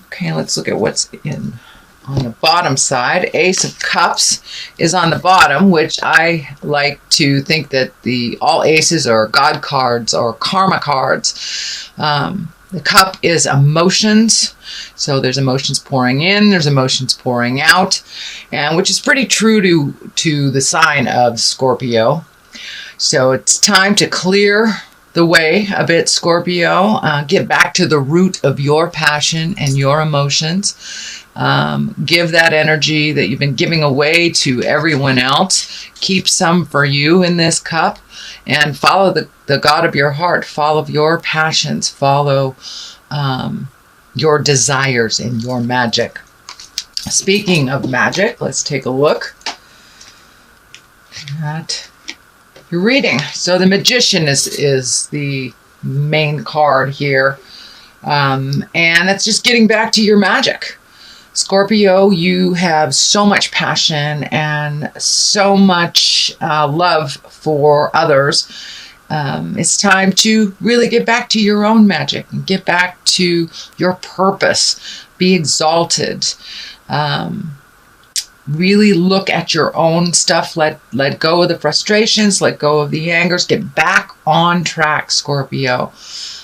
Okay, let's look at what's on the bottom side. Ace of Cups is on the bottom, which I like to think that all aces are God cards or karma cards. The cup is emotions. So there's emotions pouring in, there's emotions pouring out, and which is pretty true to the sign of Scorpio. So it's time to clear the way a bit, Scorpio. Get back to the root of your passion and your emotions. Give that energy that you've been giving away to everyone else. Keep some for you in this cup, and follow the God of your heart. Follow your passions. Follow your desires and your magic. Speaking of magic, let's take a look at your reading. So the Magician is the main card here, and it's just getting back to your magic. Scorpio, you have so much passion and so much love for others. It's time to really get back to your own magic and get back to your purpose. Be exalted. Really look at your own stuff. Let go of the frustrations. Let go of the angers. Get back on track, Scorpio.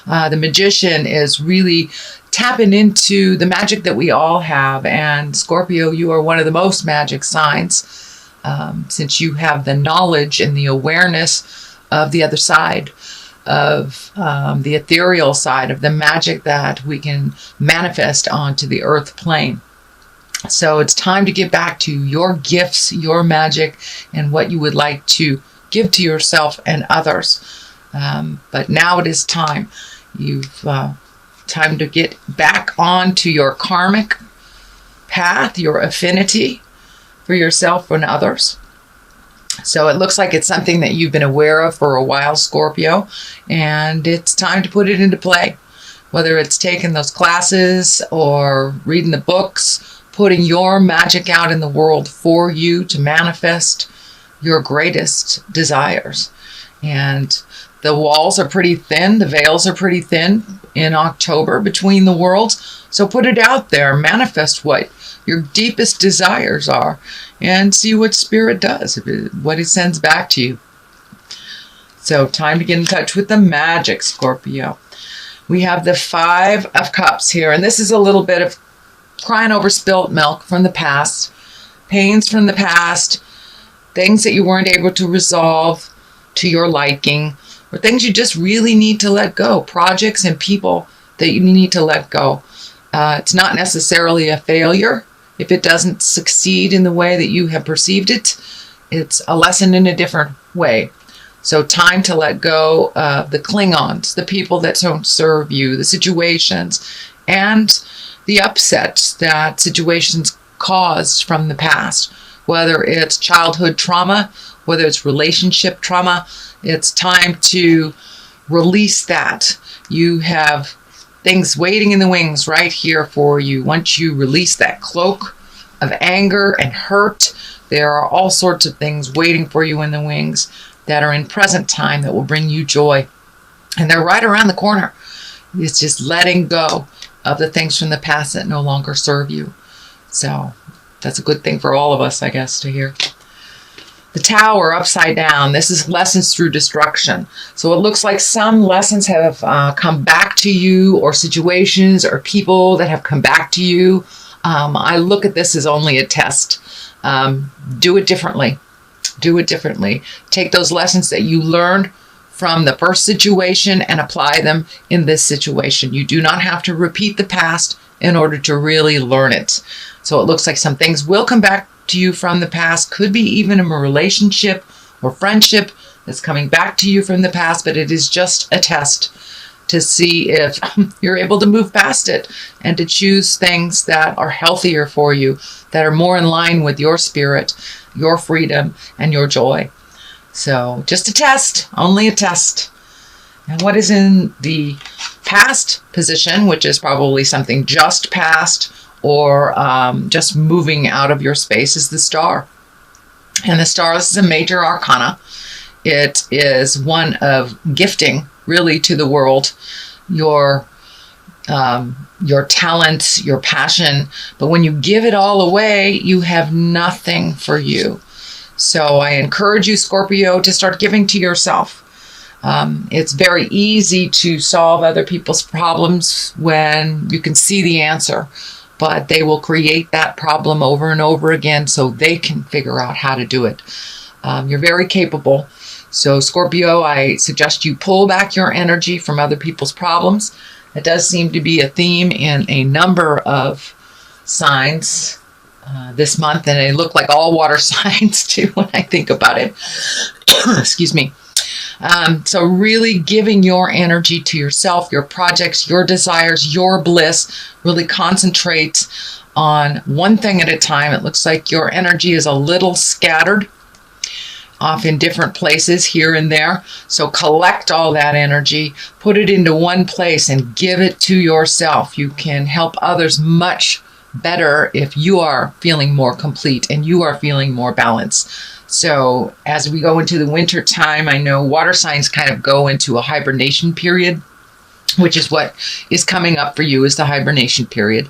The Magician is really tapping into the magic that we all have. And Scorpio, you are one of the most magic signs, since you have the knowledge and the awareness of the other side, of the ethereal side of the magic that we can manifest onto the earth plane. So it's time to get back to your gifts, your magic, and what you would like to give to yourself and others. But now it is time. You've time to get back onto your karmic path, your affinity for yourself and others. So it looks like it's something that you've been aware of for a while, Scorpio, and it's time to put it into play. Whether it's taking those classes or reading the books, putting your magic out in the world for you to manifest your greatest desires. And the walls are pretty thin, the veils are pretty thin in October between the worlds. So put it out there, manifest what your deepest desires are, and see what Spirit does, what it sends back to you. So time to get in touch with the magic, Scorpio. We have the Five of Cups here, and this is a little bit of crying over spilt milk from the past, pains from the past, things that you weren't able to resolve to your liking, or things you just really need to let go, projects and people that you need to let go. It's not necessarily a failure if it doesn't succeed in the way that you have perceived it. It's a lesson in a different way. So time to let go of the Klingons, the people that don't serve you, the situations, and the upsets that situations caused from the past. Whether it's childhood trauma, whether it's relationship trauma, it's time to release that. You have things waiting in the wings right here for you. Once you release that cloak of anger and hurt, there are all sorts of things waiting for you in the wings that are in present time that will bring you joy. And they're right around the corner. It's just letting go of the things from the past that no longer serve you. So that's a good thing for all of us, I guess, to hear. The Tower upside down. This is lessons through destruction. So it looks like some lessons have come back to you, or situations or people that have come back to you. I look at this as only a test. Do it differently. Do it differently. Take those lessons that you learned from the first situation and apply them in this situation. You do not have to repeat the past in order to really learn it. So it looks like some things will come back to you from the past. Could be even a relationship or friendship that's coming back to you from the past, but it is just a test to see if you're able to move past it and to choose things that are healthier for you, that are more in line with your spirit, your freedom, and your joy. So just a test, only a test. And what is in the past position, which is probably something just past or just moving out of your space, is the Star. And the Star, this is a major arcana. It is one of gifting, really, to the world. Your your talents, your passion. But when you give it all away, you have nothing for you. So I encourage you, Scorpio, to start giving to yourself. It's very easy to solve other people's problems when you can see the answer, but they will create that problem over and over again so they can figure out how to do it. You're very capable. So Scorpio, I suggest you pull back your energy from other people's problems. It does seem to be a theme in a number of signs this month, and they look like all water signs too when I think about it. Excuse me. So really giving your energy to yourself, your projects, your desires, your bliss. Really concentrate on one thing at a time. It looks like your energy is a little scattered off in different places here and there. So collect all that energy, put it into one place and give it to yourself. You can help others much better if you are feeling more complete and you are feeling more balanced. So as we go into the winter time, I know water signs kind of go into a hibernation period, which is what is coming up for you, is the hibernation period.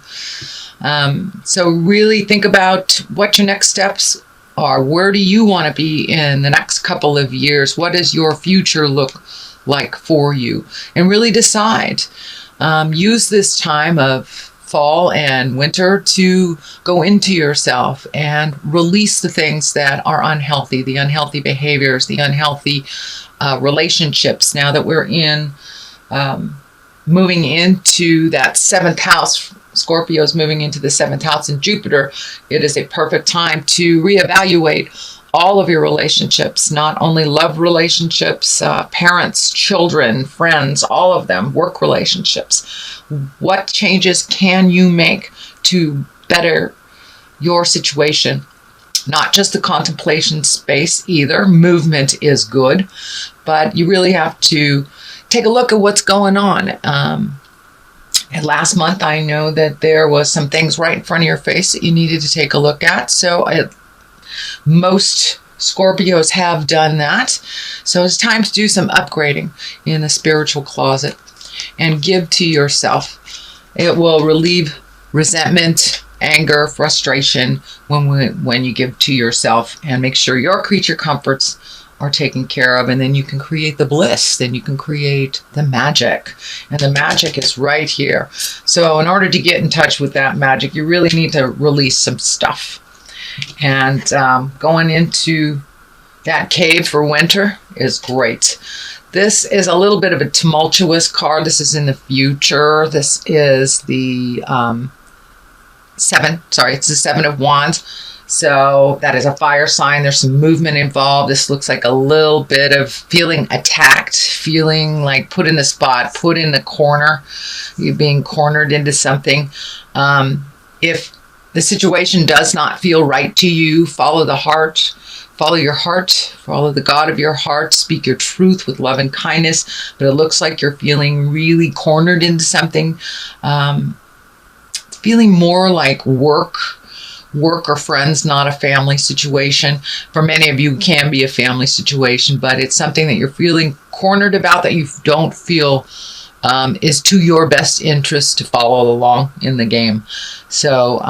So really think about what your next steps are. Where do you want to be in the next couple of years? What does your future look like for you? And really decide. Use this time of fall and winter to go into yourself and release the things that are unhealthy, the unhealthy behaviors, the unhealthy relationships. Now that we're moving into that 7th house, Scorpio's moving into the 7th house in Jupiter, it is a perfect time to reevaluate all of your relationships, not only love relationships, parents, children, friends, all of them, work relationships. What changes can you make to better your situation? Not just the contemplation space either. Movement is good, but you really have to take a look at what's going on. And last month, I know that there was some things right in front of your face that you needed to take a look at. So most Scorpios have done that. So it's time to do some upgrading in the spiritual closet and give to yourself. It will relieve resentment, anger, frustration when you give to yourself, and make sure your creature comforts are taken care of, and then you can create the bliss, then you can create the magic, and the magic is right here. So in order to get in touch with that magic, you really need to release some stuff. And going into that cave for winter is great. This is a little bit of a tumultuous card. This is in the future. This is the it's the 7 of Wands. So that is a fire sign. There's some movement involved. This looks like a little bit of feeling attacked, feeling like put in the spot, put in the corner. You're being cornered into something. If the situation does not feel right to you, follow the heart. Follow your heart. Follow the God of your heart. Speak your truth with love and kindness. But it looks like you're feeling really cornered into something. Feeling more like work or friends, not a family situation. For many of you, it can be a family situation, but it's something that you're feeling cornered about, that you don't feel is to your best interest to follow along in the game. So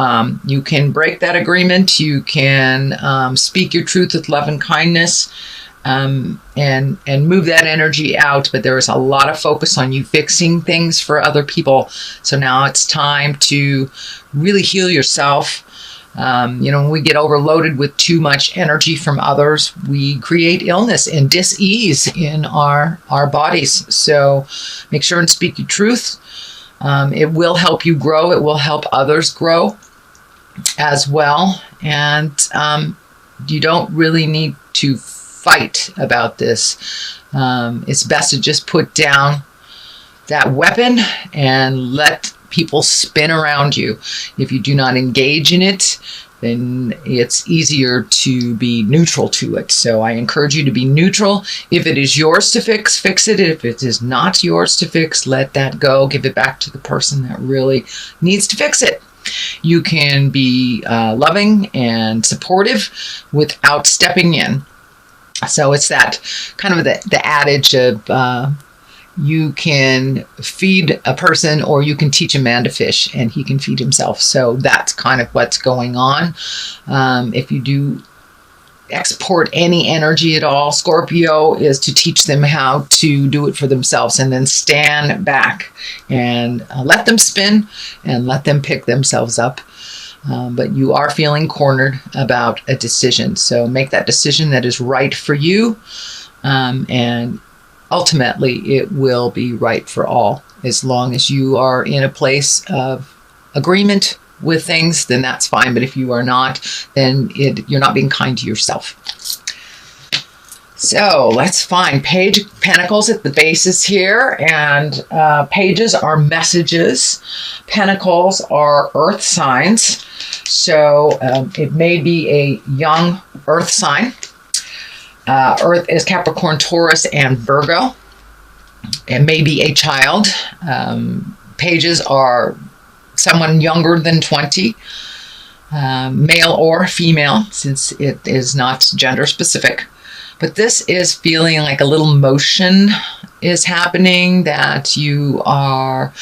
you can break that agreement. You can speak your truth with love and kindness, and move that energy out. But there is a lot of focus on you fixing things for other people. So now it's time to really heal yourself. When we get overloaded with too much energy from others, we create illness and dis-ease in our bodies. So make sure and speak your truth. It will help you grow. It will help others grow as well. And you don't really need to fight about this. It's best to just put down that weapon and let people spin around you. If you do not engage in it, then it's easier to be neutral to it. So I encourage you to be neutral. If it is yours to fix, fix it. If it is not yours to fix, let that go. Give it back to the person that really needs to fix it. You can be loving and supportive without stepping in. So it's that kind of the adage of you can feed a person or you can teach a man to fish and he can feed himself. So that's kind of what's going on. If you do export any energy at all, Scorpio, is to teach them how to do it for themselves and then stand back and let them spin and let them pick themselves up. But you are feeling cornered about a decision. So make that decision that is right for you. And ultimately, it will be right for all. As long as you are in a place of agreement with things, then that's fine. But if you are not, then you're not being kind to yourself. So let's find Page of Pentacles at the bases here. And pages are messages. Pentacles are earth signs. So it may be a young earth sign. Earth is Capricorn, Taurus, and Virgo. It may be a child. Pages are someone younger than 20, male or female, since it is not gender specific. But this is feeling like a little motion is happening, that you are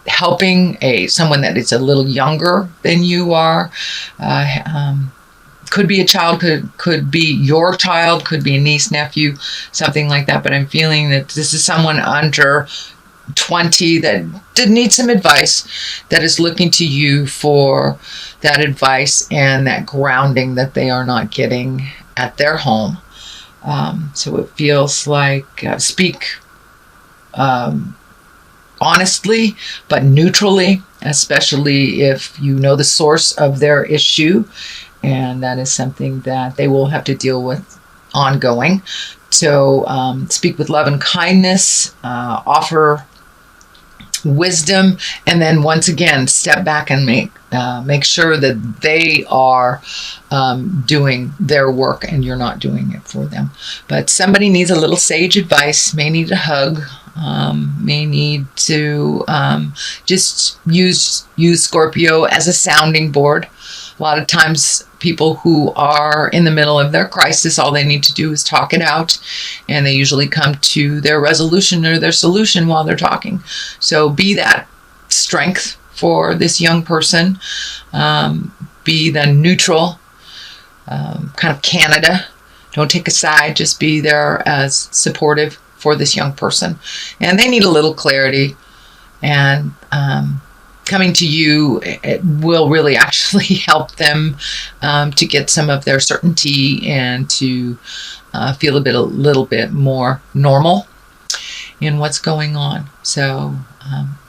helping someone that is a little younger than you are. Could be a child, could be your child, could be a niece, nephew, something like that. But I'm feeling that this is someone under 20 that did need some advice, that is looking to you for that advice and that grounding that they are not getting at their home. So it feels like speak honestly, but neutrally, especially if you know the source of their issue. And that is something that they will have to deal with ongoing. So speak with love and kindness, offer wisdom, and then once again, step back and make sure that they are doing their work and you're not doing it for them. But somebody needs a little sage advice, may need a hug, may need to just use Scorpio as a sounding board. A lot of times people who are in the middle of their crisis, all they need to do is talk it out, and they usually come to their resolution or their solution while they're talking. So be that strength for this young person. Be the neutral, kind of Canada. Don't take a side, just be there as supportive for this young person. And they need a little clarity, and coming to you, it will really actually help them to get some of their certainty and to feel a little bit more normal in what's going on. So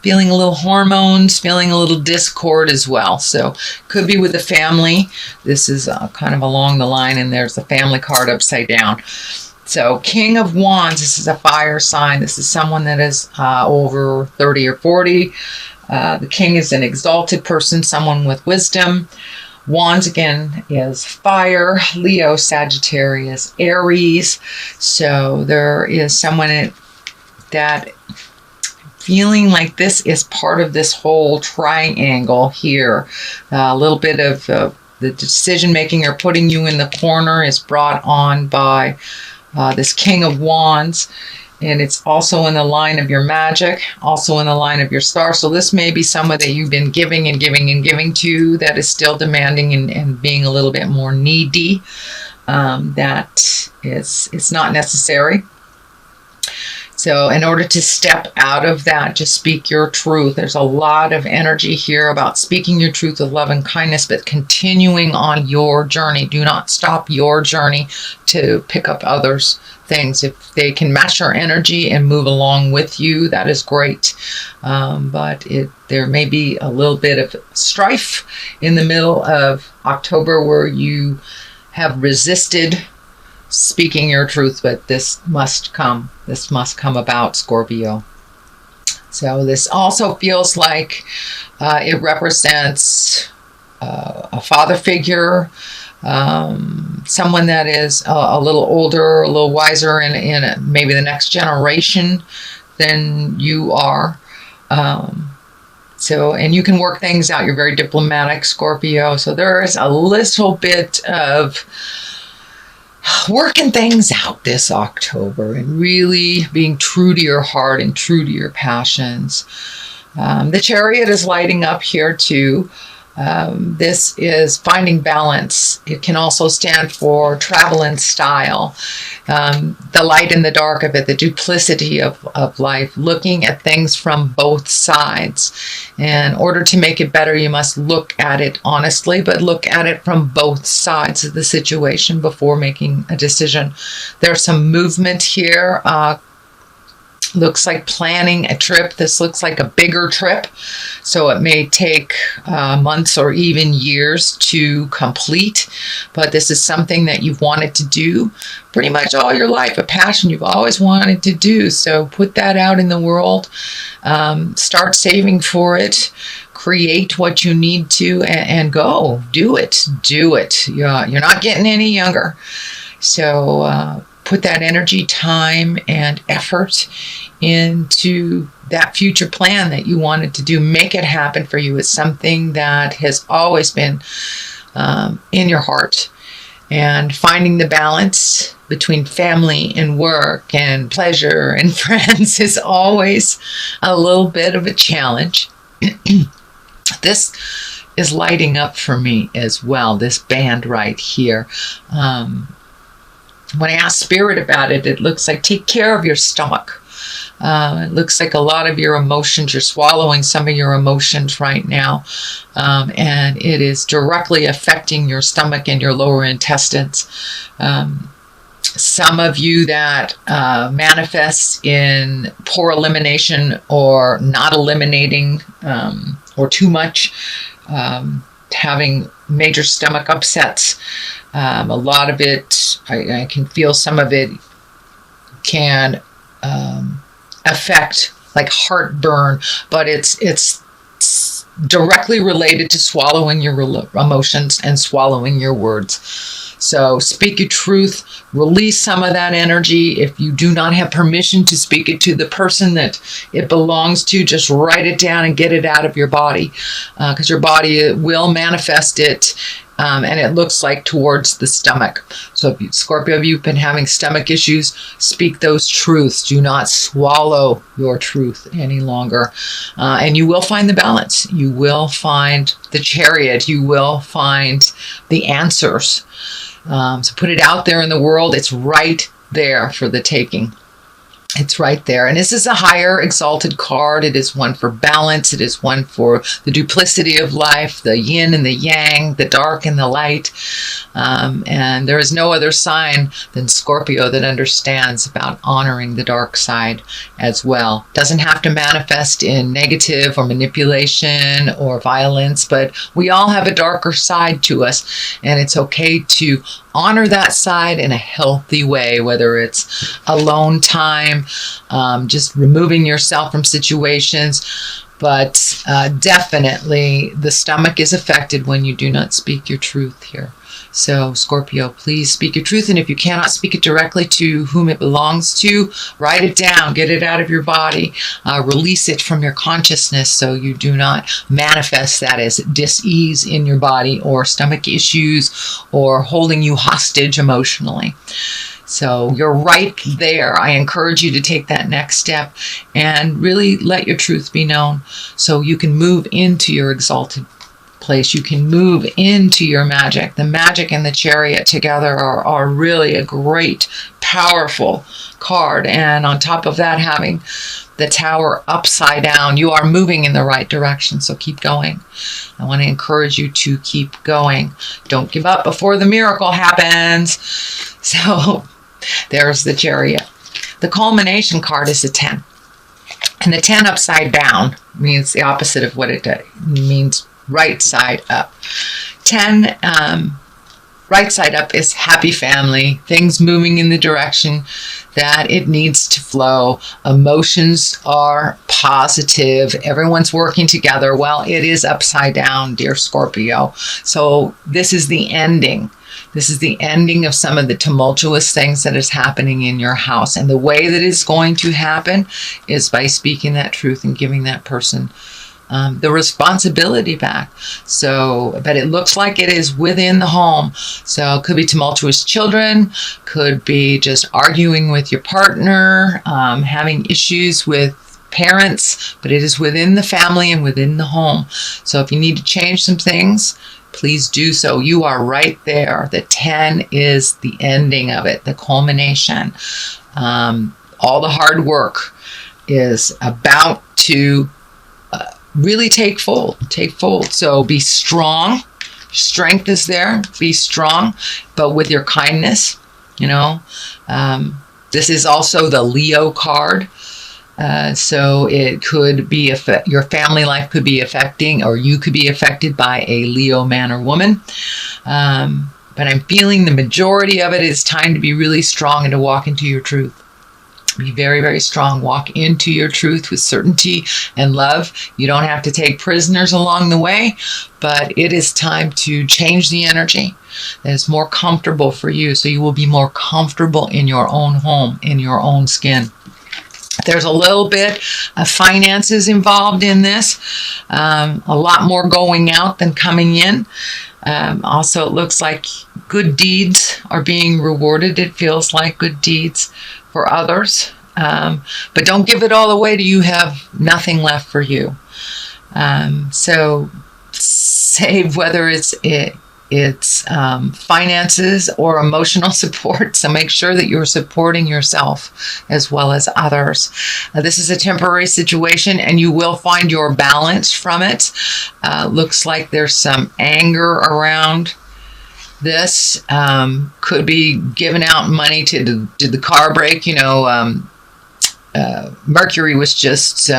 feeling a little hormones, feeling a little discord as well. So could be with the family. This is kind of along the line, and there's the family card upside down. So King of Wands, this is a fire sign. This is someone that is over 30 or 40. The king is an exalted person, someone with wisdom. Wands, again, is fire. Leo, Sagittarius, Aries. So there is someone that feeling like this is part of this whole triangle here. A little bit of the decision making or putting you in the corner is brought on by this King of Wands. And it's also in the line of your magic, also in the line of your star. So this may be someone that you've been giving and giving and giving to, that is still demanding and being a little bit more needy. It's not necessary. So in order to step out of that, just speak your truth. There's a lot of energy here about speaking your truth with love and kindness, but continuing on your journey. Do not stop your journey to pick up others' things. If they can match your energy and move along with you, that is great. But there may be a little bit of strife in the middle of October where you have resisted speaking your truth, but this must come. This must come about, Scorpio. So this also feels like it represents a father figure, someone that is a little older, a little wiser in maybe the next generation than you are. And you can work things out. You're very diplomatic, Scorpio. So there is a little bit of working things out this October and really being true to your heart and true to your passions. The Chariot is lighting up here too. This is finding balance. It can also stand for travel and style. The light and the dark of it, the duplicity of life, looking at things from both sides. In order to make it better, you must look at it honestly, but look at it from both sides of the situation before making a decision. There's some movement here. Looks like planning a trip. This looks like a bigger trip, so it may take months or even years to complete, but this is something that you've wanted to do pretty much all your life, a passion you've always wanted to do. So put that out in the world, start saving for it, create what you need to, and go do it. You're not getting any younger, so put that energy, time, and effort into that future plan that you wanted to do. Make it happen for you. It's something that has always been in your heart. And finding the balance between family and work and pleasure and friends is always a little bit of a challenge. This is lighting up for me as well, this band right here. When I ask Spirit about it, it looks like take care of your stomach. It looks like a lot of your emotions, you're swallowing some of your emotions right now, and it is directly affecting your stomach and your lower intestines. Some of you that manifest in poor elimination or not eliminating or too much, having major stomach upsets. A lot of it, I can feel some of it can affect like heartburn, but it's directly related to swallowing your emotions and swallowing your words. So speak your truth, release some of that energy. If you do not have permission to speak it to the person that it belongs to, just write it down and get it out of your body, because your body will manifest it. And it looks like towards the stomach. So if you, Scorpio, if you've been having stomach issues, speak those truths. Do not swallow your truth any longer. And you will find the balance. You will find the Chariot. You will find the answers. So put it out there in the world. It's right there for the taking. It's right there. And this is a higher exalted card. It is one for balance. It is one for the duplicity of life, the yin and the yang, the dark and the light. And there is no other sign than Scorpio that understands about honoring the dark side as well. Doesn't have to manifest in negative or manipulation or violence, but we all have a darker side to us. And it's okay to honor that side in a healthy way, whether it's alone time, just removing yourself from situations. But definitely the stomach is affected when you do not speak your truth here. So Scorpio, please speak your truth. And if you cannot speak it directly to whom it belongs to, write it down, get it out of your body, release it from your consciousness so you do not manifest that as dis-ease in your body or stomach issues or holding you hostage emotionally. So you're right there. I encourage you to take that next step and really let your truth be known so you can move into your exalted place. You can move into your magic. The magic and the Chariot together are really a great, powerful card. And on top of that, having the Tower upside down, you are moving in the right direction. So keep going. I want to encourage you to keep going. Don't give up before the miracle happens. So there's the Chariot. The culmination card is the 10. And the 10 upside down means the opposite of what it means. Right side up. 10, right side up is happy family, things moving in the direction that it needs to flow. Emotions are positive. Everyone's working together. Well, it is upside down, dear Scorpio. So this is the ending. This is the ending of some of the tumultuous things that is happening in your house. And the way that it's going to happen is by speaking that truth and giving that person the responsibility back. So, but it looks like it is within the home. So it could be tumultuous children, could be just arguing with your partner, having issues with parents, but it is within the family and within the home. So if you need to change some things, please do so. You are right there. The 10 is the ending of it, the culmination. All the hard work is about to really take fold. So be strong. Strength is there. Be strong, but with your kindness. This is also the Leo card. So it could be your family life could be affecting, or you could be affected by a Leo man or woman. But I'm feeling the majority of it is time to be really strong and to walk into your truth. Be very, very strong. Walk into your truth with certainty and love. You don't have to take prisoners along the way, but it is time to change the energy that is more comfortable for you, so you will be more comfortable in your own home, in your own skin. There's a little bit of finances involved in this, a lot more going out than coming in. Also, it looks like good deeds are being rewarded. It feels like good deeds for others. But don't give it all away till you have nothing left for you. So save, whether it's finances or emotional support. So make sure that you're supporting yourself as well as others. This is a temporary situation, and you will find your balance from it. Looks like there's some anger around this. Could be giving out money to the car break. Mercury was just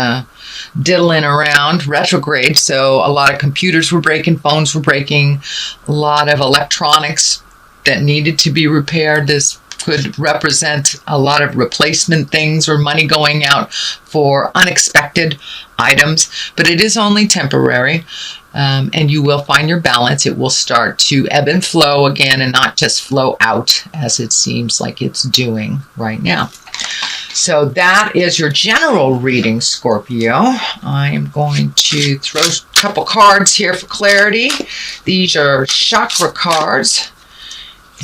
diddling around retrograde, so a lot of computers were breaking, phones were breaking, a lot of electronics that needed to be repaired. This could represent a lot of replacement things or money going out for unexpected items, but it is only temporary. And you will find your balance. It will start to ebb and flow again, and not just flow out as it seems like it's doing right now. So that is your general reading, Scorpio. I'm going to throw a couple cards here for clarity. These are chakra cards.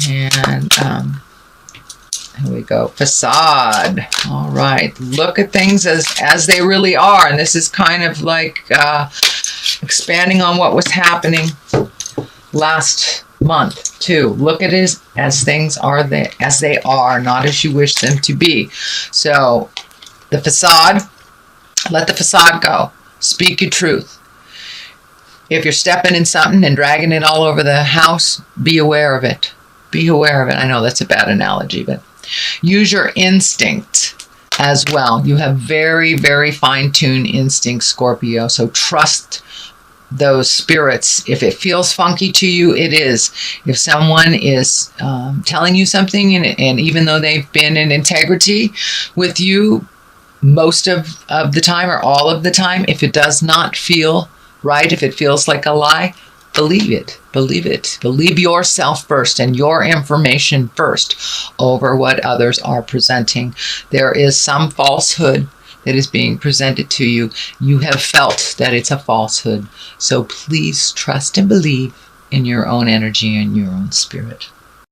And here we go. Facade. All right. Look at things as they really are. And this is kind of like expanding on what was happening last month too. Look at it as things are as they are, not as you wish them to be. So the facade, let the facade go. Speak your truth. If you're stepping in something and dragging it all over the house, be aware of it. Be aware of it. I know that's a bad analogy, but use your instinct as well. You have very, very fine-tuned instincts, Scorpio. So trust those spirits. If it feels funky to you, it is. If someone is telling you something, and even though they've been in integrity with you most of the time or all of the time, if it does not feel right, if it feels like a lie, believe it. Believe it. Believe yourself first and your information first over what others are presenting. There is some falsehood that is being presented to you. You have felt that it's a falsehood. So please trust and believe in your own energy and your own spirit.